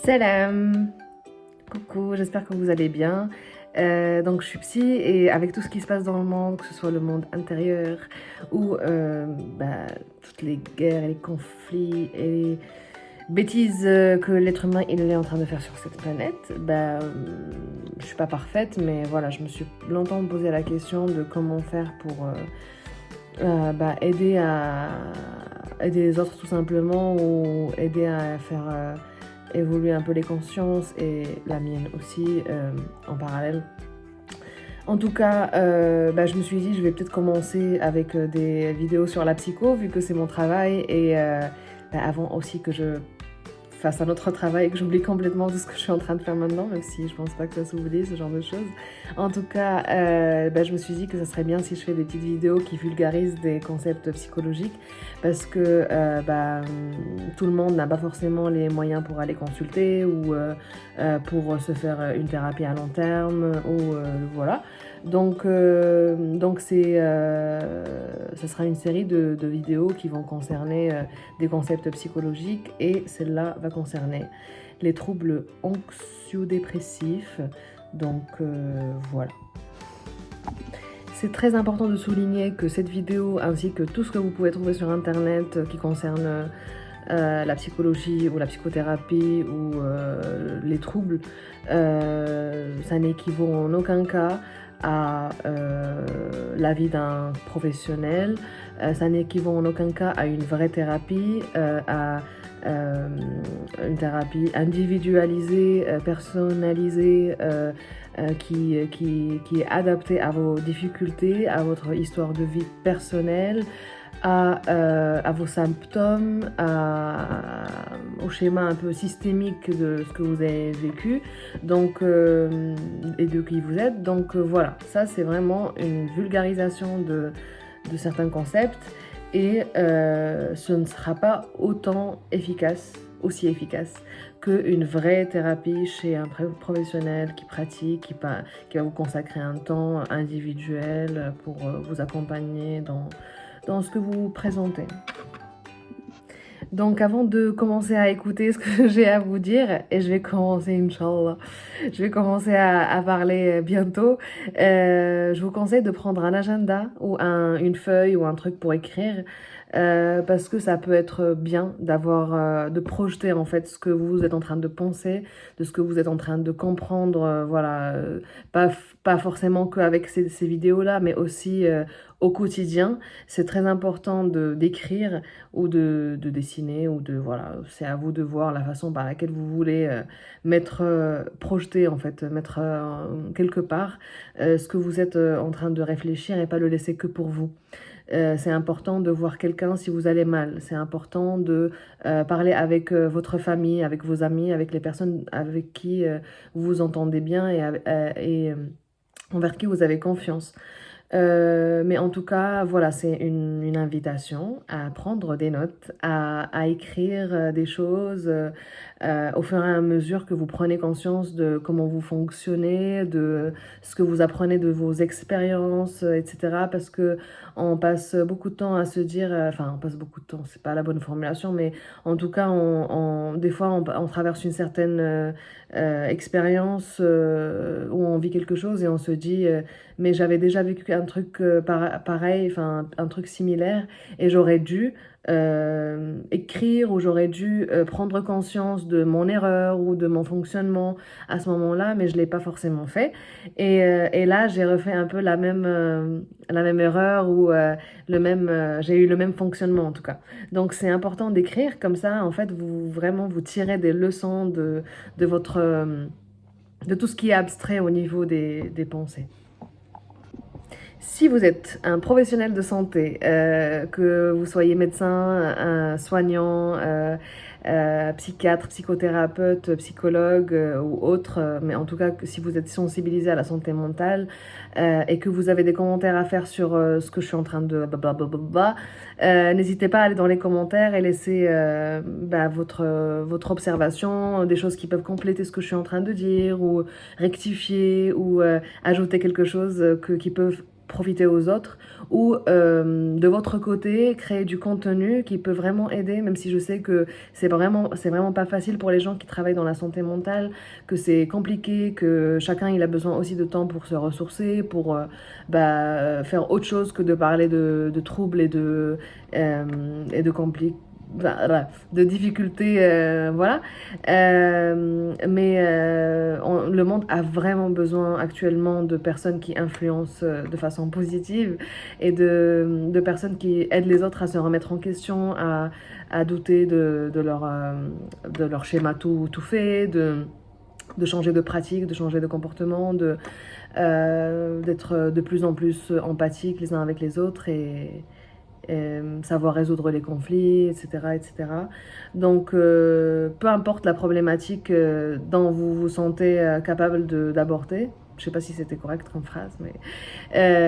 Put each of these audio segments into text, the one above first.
Salam! Coucou, j'espère que vous allez bien. Donc je suis psy et avec tout ce qui se passe dans le monde, que ce soit le monde intérieur ou toutes les guerres et les conflits et les bêtises que l'être humain il est en train de faire sur cette planète, je suis pas parfaite, mais voilà, je me suis longtemps posé la question de comment faire pour aider les autres tout simplement, ou aider à faire évoluer un peu les consciences et la mienne aussi en parallèle. En tout cas, je me suis dit je vais peut-être commencer avec des vidéos sur la psycho vu que c'est mon travail et avant aussi que je fasse un autre travail et que j'oublie complètement tout ce que je suis en train de faire maintenant, même si je pense pas que ça s'oublie, ce genre de choses. En tout cas, je me suis dit que ça serait bien si je fais des petites vidéos qui vulgarisent des concepts psychologiques parce que tout le monde n'a pas forcément les moyens pour aller consulter ou pour se faire une thérapie à long terme ou voilà. Donc ça sera une série de vidéos qui vont concerner des concepts psychologiques et celle-là va concerner les troubles anxio-dépressifs. Donc voilà. C'est très important de souligner que cette vidéo ainsi que tout ce que vous pouvez trouver sur internet qui concerne la psychologie ou la psychothérapie ou les troubles, ça n'équivaut en aucun cas à l'avis d'un professionnel, ça n'équivaut en aucun cas à une vraie thérapie, à une thérapie individualisée, personnalisée, qui est adaptée à vos difficultés, à votre histoire de vie personnelle, à vos symptômes, au schéma un peu systémique de ce que vous avez vécu donc, et de qui vous êtes. Donc voilà, ça c'est vraiment une vulgarisation de certains concepts et ce ne sera pas aussi efficace qu'une vraie thérapie chez un professionnel qui pratique, qui va vous consacrer un temps individuel pour vous accompagner dans ce que vous présentez. Donc avant de commencer à écouter ce que j'ai à vous dire, et je vais commencer, Inch'Allah, je vais commencer à parler bientôt, je vous conseille de prendre un agenda ou une feuille ou un truc pour écrire, parce que ça peut être bien de projeter en fait ce que vous êtes en train de penser, de ce que vous êtes en train de comprendre, pas forcément qu'avec ces vidéos-là, mais aussi au quotidien. C'est très important d'écrire ou de dessiner ou voilà, c'est à vous de voir la façon par laquelle vous voulez projeter en fait, mettre quelque part ce que vous êtes en train de réfléchir et pas le laisser que pour vous. C'est important de voir quelqu'un si vous allez mal. C'est important de parler avec votre famille, avec vos amis, avec les personnes avec qui vous vous entendez bien et envers qui vous avez confiance. Mais en tout cas, voilà, c'est une invitation à prendre des notes, à écrire des choses au fur et à mesure que vous prenez conscience de comment vous fonctionnez, de ce que vous apprenez de vos expériences, etc. Parce que on passe beaucoup de temps à se dire, on passe beaucoup de temps, c'est pas la bonne formulation, mais en tout cas, des fois, on traverse une certaine expérience où on vit quelque chose et on se dit mais j'avais déjà vécu un truc pareil, enfin un truc similaire et j'aurais dû écrire ou j'aurais dû prendre conscience de mon erreur ou de mon fonctionnement à ce moment-là, mais je l'ai pas forcément fait et là j'ai refait un peu la même erreur ou j'ai eu le même fonctionnement en tout cas. Donc c'est important d'écrire comme ça en fait vous tirez des leçons de tout ce qui est abstrait au niveau des pensées. Si vous êtes un professionnel de santé, que vous soyez médecin, soignant, psychiatre, psychothérapeute, psychologue ou autre, mais en tout cas si vous êtes sensibilisé à la santé mentale et que vous avez des commentaires à faire sur ce que je suis en train de n'hésitez pas à aller dans les commentaires et laisser votre observation, des choses qui peuvent compléter ce que je suis en train de dire ou rectifier ou ajouter quelque chose qui peut profiter aux autres, ou de votre côté, créer du contenu qui peut vraiment aider, même si je sais que c'est vraiment pas facile pour les gens qui travaillent dans la santé mentale, que c'est compliqué, que chacun il a besoin aussi de temps pour se ressourcer, pour faire autre chose que de parler de troubles et de complications, de difficultés, voilà. Le monde a vraiment besoin actuellement de personnes qui influencent de façon positive et de personnes qui aident les autres à se remettre en question, à douter de leur schéma tout fait, de changer de pratique, de changer de comportement, d'être de plus en plus empathiques les uns avec les autres et savoir résoudre les conflits, etc. etc. Donc, peu importe la problématique dont vous vous sentez capable d'aborder, je ne sais pas si c'était correct comme phrase, mais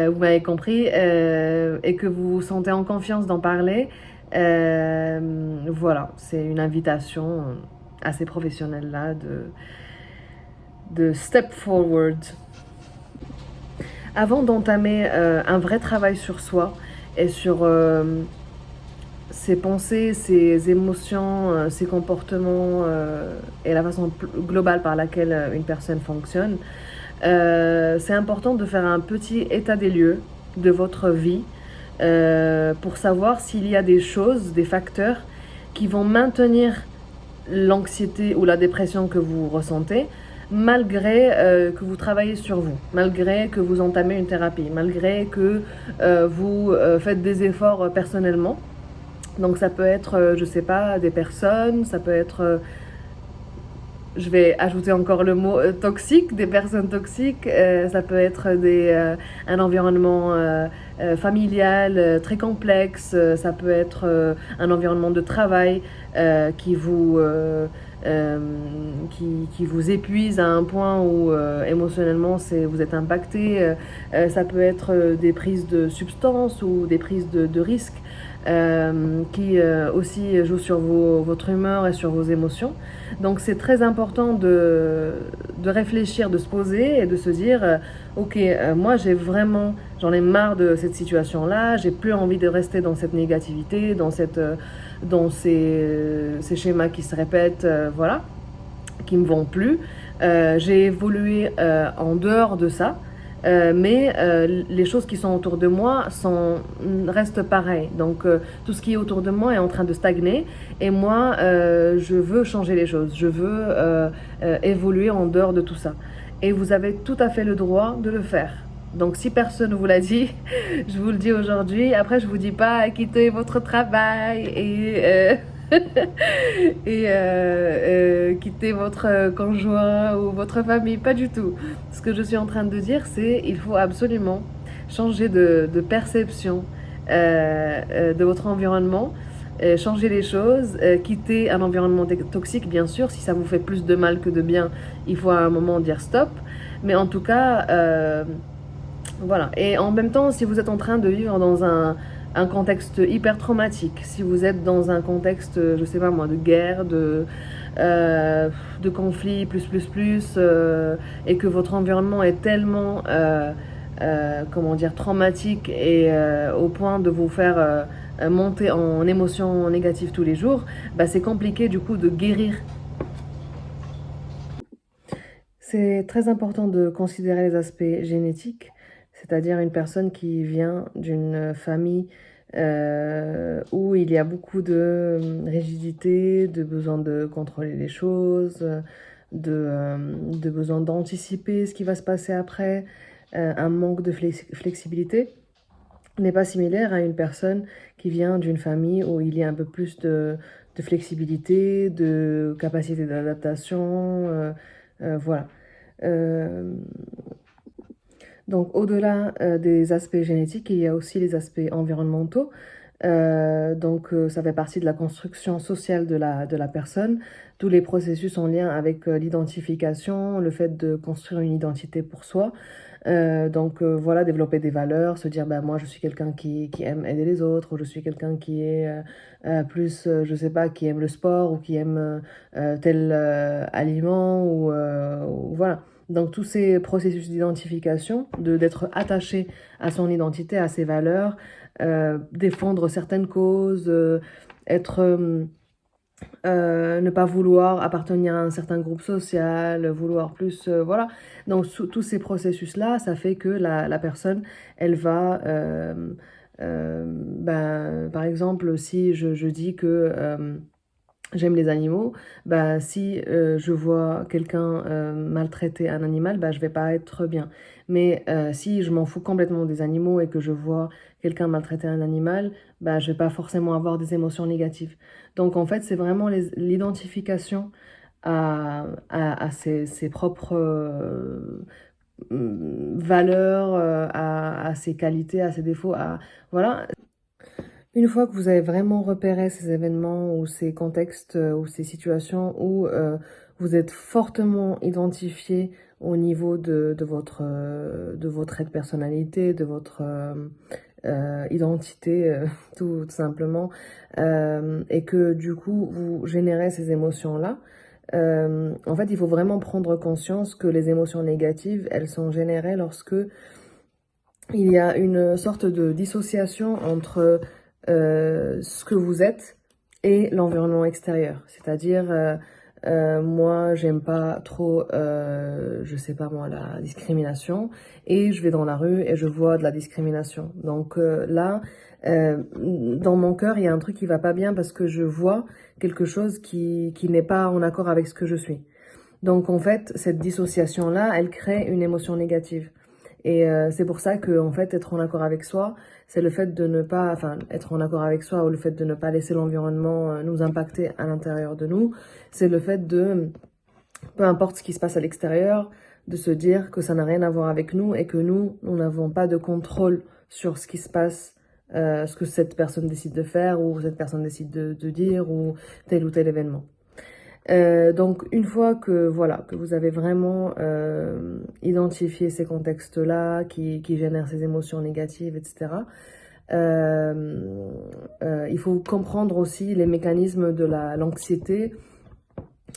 vous m'avez compris, et que vous vous sentez en confiance d'en parler, voilà, c'est une invitation assez professionnelle là de step forward. Avant d'entamer un vrai travail sur soi et sur ses pensées, ses émotions, ses comportements et la façon globale par laquelle une personne fonctionne, c'est important de faire un petit état des lieux de votre vie pour savoir s'il y a des choses, des facteurs qui vont maintenir l'anxiété ou la dépression que vous ressentez, malgré que vous travaillez sur vous, malgré que vous entamez une thérapie, malgré que vous faites des efforts personnellement. Donc ça peut être, je sais pas, des personnes, ça peut être, je vais ajouter encore le mot toxique, des personnes toxiques, ça peut être un environnement familial très complexe, ça peut être un environnement de travail qui qui vous épuise à un point où émotionnellement vous êtes impacté, ça peut être des prises de substances ou des prises de risques qui aussi jouent sur votre humeur et sur vos émotions. Donc c'est très important de réfléchir, de se poser et de se dire ok, moi j'en ai marre de cette situation-là, j'ai plus envie de rester dans cette négativité, dans ces schémas qui se répètent, voilà, qui me vont plus. J'ai évolué en dehors de ça. Mais les choses qui sont autour de moi restent pareilles. Donc tout ce qui est autour de moi est en train de stagner et moi je veux changer les choses, je veux évoluer en dehors de tout ça. Et vous avez tout à fait le droit de le faire. Donc si personne ne vous l'a dit, je vous le dis aujourd'hui. Après je vous dis pas quittez votre travail et quitter votre conjoint ou votre famille, pas du tout. Ce que je suis en train de dire, c'est il faut absolument changer de perception de votre environnement, changer les choses, quitter un environnement toxique, bien sûr, si ça vous fait plus de mal que de bien, il faut à un moment dire stop. Mais en tout cas, voilà. Et en même temps, si vous êtes en train de vivre dans un contexte hyper traumatique, si vous êtes dans un contexte, je sais pas moi, de guerre, de conflit, et que votre environnement est tellement, comment dire, traumatique et au point de vous faire monter en émotions négatives tous les jours, bah, c'est compliqué du coup de guérir. C'est très important de considérer les aspects génétiques, c'est-à-dire une personne qui vient d'une famille où il y a beaucoup de rigidité, de besoin de contrôler les choses, de besoin d'anticiper ce qui va se passer après, un manque de flexibilité n'est pas similaire à une personne qui vient d'une famille où il y a un peu plus de flexibilité, de capacité d'adaptation, voilà. Euh, donc, au-delà des aspects génétiques, il y a aussi les aspects environnementaux. Ça fait partie de la construction sociale de la personne. Tous les processus en lien avec l'identification, le fait de construire une identité pour soi. Voilà, développer des valeurs, se dire, bah, moi, je suis quelqu'un qui aime aider les autres, ou je suis quelqu'un qui est je sais pas, qui aime le sport, ou qui aime tel aliment, ou voilà. Donc tous ces processus d'identification, d'être attaché à son identité, à ses valeurs, défendre certaines causes, ne pas vouloir appartenir à un certain groupe social, vouloir plus, voilà. Donc tous ces processus-là, ça fait que la personne, elle va, ben, par exemple, si je dis que j'aime les animaux, bah, si je vois quelqu'un maltraiter un animal, bah, je vais pas être bien. Mais si je m'en fous complètement des animaux et que je vois quelqu'un maltraiter un animal, bah, je vais pas forcément avoir des émotions négatives. Donc en fait, c'est vraiment l'identification à ses propres valeurs, à ses qualités, à ses défauts, voilà. Une fois que vous avez vraiment repéré ces événements ou ces contextes ou ces situations où vous êtes fortement identifié au niveau de votre personnalité, de votre identité, tout simplement, et que du coup vous générez ces émotions-là, en fait, il faut vraiment prendre conscience que les émotions négatives, elles sont générées lorsque il y a une sorte de dissociation entre ce que vous êtes et l'environnement extérieur. C'est-à-dire, moi, j'aime pas trop, je sais pas moi, la discrimination, et je vais dans la rue et je vois de la discrimination. Donc là, dans mon cœur, il y a un truc qui va pas bien parce que je vois quelque chose qui n'est pas en accord avec ce que je suis. Donc en fait, cette dissociation-là, elle crée une émotion négative. Et c'est pour ça que, en fait, être en accord avec soi, c'est le fait de ne pas, enfin, être en accord avec soi ou le fait de ne pas laisser l'environnement nous impacter à l'intérieur de nous, c'est le fait de, peu importe ce qui se passe à l'extérieur, de se dire que ça n'a rien à voir avec nous et que nous n'avons pas de contrôle sur ce qui se passe, ce que cette personne décide de faire ou cette personne décide de dire ou tel événement. Donc une fois que voilà que vous avez vraiment identifié ces contextes-là qui génèrent ces émotions négatives, etc. Il faut comprendre aussi les mécanismes de l'anxiété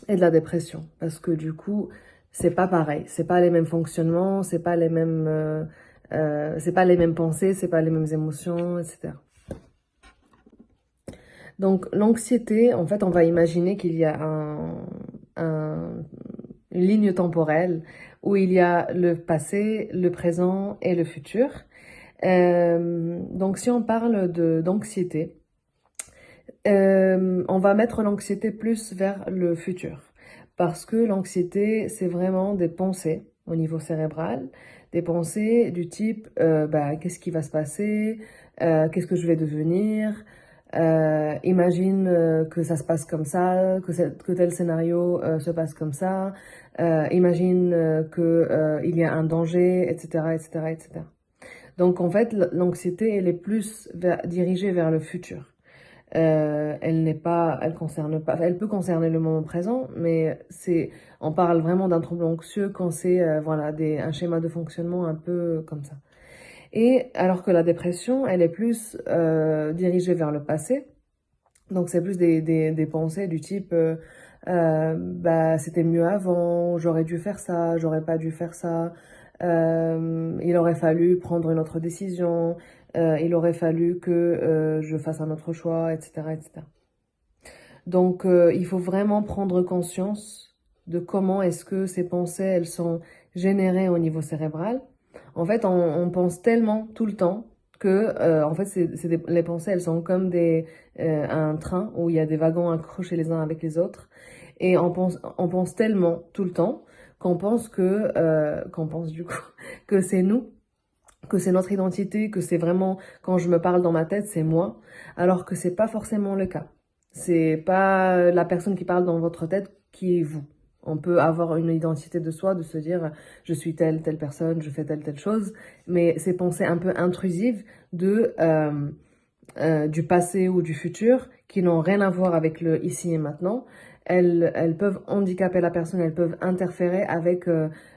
et de la dépression parce que du coup c'est pas pareil, c'est pas les mêmes fonctionnements, c'est pas les mêmes pensées, c'est pas les mêmes émotions, etc. Donc l'anxiété, en fait, on va imaginer qu'il y a une ligne temporelle où il y a le passé, le présent et le futur. Donc si on parle d'anxiété, on va mettre l'anxiété plus vers le futur. Parce que l'anxiété, c'est vraiment des pensées au niveau cérébral, des pensées du type bah, qu'est-ce qui va se passer, qu'est-ce que je vais devenir, imagine que ça se passe comme ça, que tel scénario se passe comme ça, imagine il y a un danger, etc., etc., etc. Donc en fait, l'anxiété, elle est plus dirigée vers le futur. Elle peut concerner le moment présent, mais on parle vraiment d'un trouble anxieux quand c'est voilà un schéma de fonctionnement un peu comme ça. Et alors que la dépression, elle est plus dirigée vers le passé, donc c'est plus des pensées du type bah c'était mieux avant, j'aurais dû faire ça, j'aurais pas dû faire ça, il aurait fallu prendre une autre décision, il aurait fallu que je fasse un autre choix, etc., etc. Donc, il faut vraiment prendre conscience de comment est-ce que ces pensées, elles sont générées au niveau cérébral. En fait, on pense tellement tout le temps que, en fait, les pensées, elles sont comme un train où il y a des wagons accrochés les uns avec les autres. Et on pense tellement tout le temps qu'on pense du coup que c'est nous, que c'est notre identité, que c'est vraiment, quand je me parle dans ma tête, c'est moi, alors que c'est pas forcément le cas. C'est pas la personne qui parle dans votre tête qui est vous. On peut avoir une identité de soi, de se dire je suis telle personne, je fais telle chose, mais ces pensées un peu intrusives du passé ou du futur qui n'ont rien à voir avec le ici et maintenant, elles peuvent handicaper la personne, elles peuvent interférer avec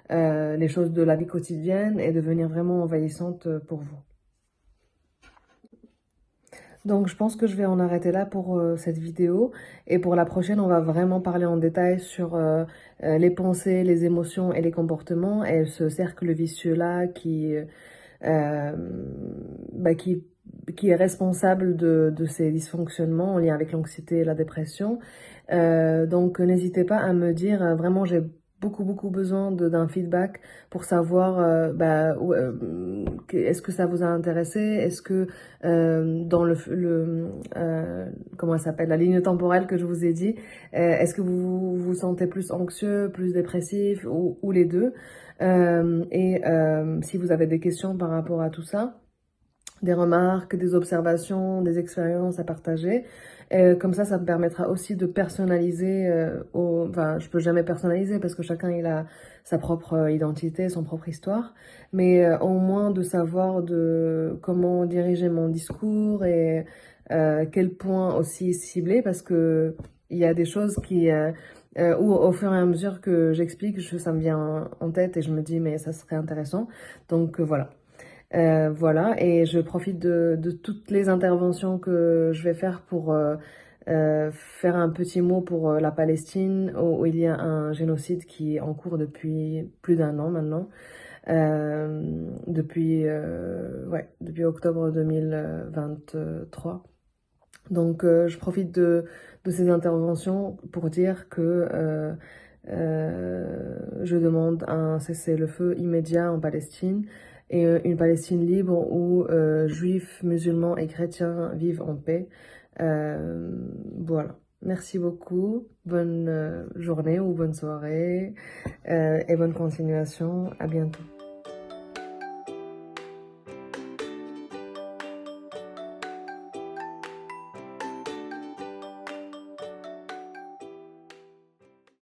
les choses de la vie quotidienne et devenir vraiment envahissantes pour vous. Donc je pense que je vais en arrêter là pour cette vidéo. Et pour la prochaine, on va vraiment parler en détail sur les pensées, les émotions et les comportements et ce cercle vicieux-là euh, bah, qui, qui est responsable de ces dysfonctionnements en lien avec l'anxiété et la dépression. Donc n'hésitez pas à me dire, vraiment j'ai beaucoup besoin d'un feedback pour savoir est-ce que ça vous a intéressé, est-ce que dans comment ça s'appelle, la ligne temporelle que je vous ai dit, est-ce que vous vous sentez plus anxieux, plus dépressif ou les deux. Si vous avez des questions par rapport à tout ça, des remarques, des observations, des expériences à partager. Comme ça me permettra aussi de personnaliser. Enfin, je peux jamais personnaliser parce que chacun il a sa propre identité, son propre histoire, mais au moins de savoir de comment diriger mon discours et quel point aussi cibler parce que il y a des choses où au fur et à mesure que j'explique, ça me vient en tête et je me dis mais ça serait intéressant. Donc voilà. Voilà, et je profite de toutes les interventions que je vais faire pour faire un petit mot pour la Palestine, où il y a un génocide qui est en cours depuis plus d'un an maintenant, depuis octobre 2023. Donc je profite de ces interventions pour dire que je demande un cessez-le-feu immédiat en Palestine et une Palestine libre où juifs, musulmans et chrétiens vivent en paix. Voilà. Merci beaucoup. Bonne journée ou bonne soirée et bonne continuation. À bientôt.